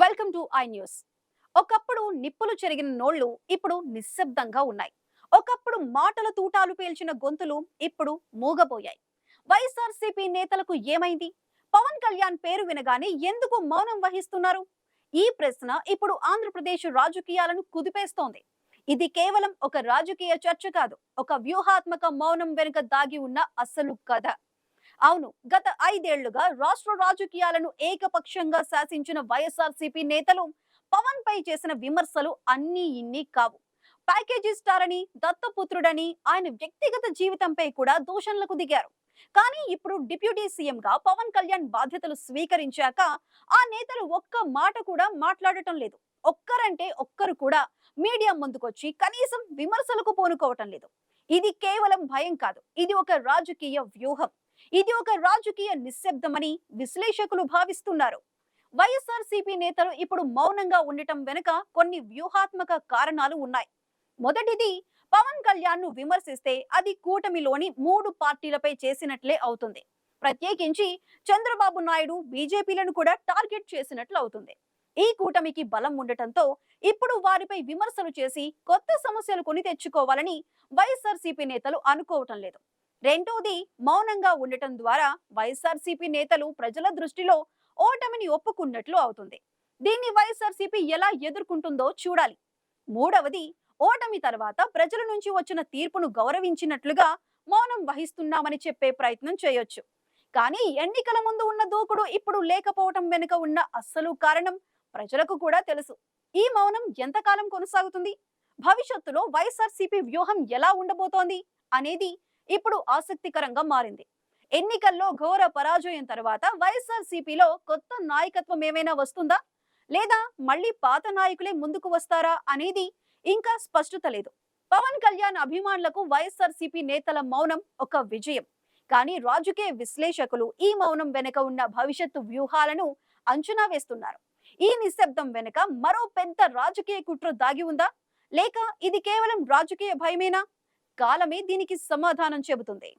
Welcome to I news. ఒకప్పుడు నిప్పులు చెరిగిన నోళ్లు ఇప్పుడు నిశ్శబ్దంగా ఉన్నాయి. ఒకప్పుడు మాటల తూటాలు పేల్చిన గొంతులు ఇప్పుడు మూగబోయాయి. వైఎస్ఆర్సీపీ నేతలకు ఏమైంది? పవన్ కళ్యాణ్ పేరు వినగానే ఎందుకు మౌనం వహిస్తున్నారు? ఈ ప్రశ్న ఇప్పుడు ఆంధ్రప్రదేశ్ రాజకీయాలను కుదిపేస్తోంది. ఇది కేవలం ఒక రాజకీయ చర్చ కాదు, ఒక వ్యూహాత్మక మౌనం వెనుక దాగి ఉన్న అసలు కథ. అవును, గత 5 ఏళ్లుగా రాష్ట్ర రాజకీయాలను ఏకపక్షంగా శాసించిన వైఎస్ఆర్సీపీ నేతలు పవన్ పై చేసిన విమర్శలు అన్నీ ఇన్ని కావు. ప్యాకేజీ స్టార్ అని, దత్తపుత్రుడని ఆయన వ్యక్తిగత జీవితంపై కూడా దూషణలకు దిగారు. కానీ ఇప్పుడు డిప్యూటీ సీఎం గా పవన్ కళ్యాణ్ బాధ్యతలు స్వీకరించాక ఆ నేతలు ఒక్క మాట కూడా మాట్లాడటం లేదు. ఒక్కరంటే ఒక్కరు కూడా మీడియా ముందుకొచ్చి కనీసం విమర్శలకు పూనుకోవటం లేదు. ఇది కేవలం భయం కాదు, ఇది ఒక రాజకీయ వ్యూహం. ఇది ఒక రాజకీయ నిశ్శబ్దమని విశ్లేషకులు భావిస్తున్నారు. వైఎస్ఆర్సీపీ నేతలు ఇప్పుడు మౌనంగా ఉండటం వెనుక కొన్ని వ్యూహాత్మక కారణాలు ఉన్నాయి. మొదటిది, పవన్ కళ్యాణ్ ను విమర్శిస్తే అది కూటమిలోని 3 పార్టీలపై చేసినట్లే అవుతుంది. ప్రత్యేకించి చంద్రబాబు నాయుడు, బీజేపీలను కూడా టార్గెట్ చేసినట్లు అవుతుంది. ఈ కూటమికి బలం ఉండటంతో ఇప్పుడు వారిపై విమర్శలు చేసి కొత్త సమస్యలు కొని తెచ్చుకోవాలని వైఎస్ఆర్సీపీ నేతలు అనుకోవటం లేదు. రెండోది, మౌనంగా ఉండటం ద్వారా వైఎస్ఆర్సీపీ నేతలు ప్రజల దృష్టిలో ఓటమిని ఒప్పుకున్నట్లు అవుతుంది. దీన్ని వైఎస్ఆర్సీపీ ఎలా ఎదుర్కొంటుందో చూడాలి. మూడవది, ఓటమి తర్వాత ప్రజల నుంచి వచ్చిన తీర్పును గౌరవించినట్లుగా మౌనం వహిస్తున్నామని చెప్పే ప్రయత్నం చేయొచ్చు. కానీ ఎన్నికల ముందు ఉన్న దూకుడు ఇప్పుడు లేకపోవటం వెనుక ఉన్న అస్సలు కారణం ప్రజలకు కూడా తెలుసు. ఈ మౌనం ఎంతకాలం కొనసాగుతుంది? భవిష్యత్తులో వైఎస్ఆర్సీపీ వ్యూహం ఎలా ఉండబోతోంది అనేది ఇప్పుడు ఆసక్తికరంగా మారింది. ఎన్నికల్లో ఘోర పరాజయం తర్వాత వైఎస్ఆర్సీపీలో కొత్త నాయకత్వం ఏమైనా వస్తుందా, లేదా మళ్ళీ పాత నాయకులే ముందుకు వస్తారా అనేది ఇంకా స్పష్టత లేదు. పవన్ కళ్యాణ్ అభిమానులకు వైఎస్ఆర్సీపీ నేతల మౌనం ఒక విజయం. కానీ రాజకీయ విశ్లేషకులు ఈ మౌనం వెనుక ఉన్న భవిష్యత్తు వ్యూహాలను అంచనా వేస్తున్నారు. ఈ నిశ్శబ్దం వెనుక మరో పెద్ద రాజకీయ కుట్ర దాగి ఉందా, లేక ఇది కేవలం రాజకీయ భయమేనా? కాలమే దీనికి సమాధానం చెబుతుంది.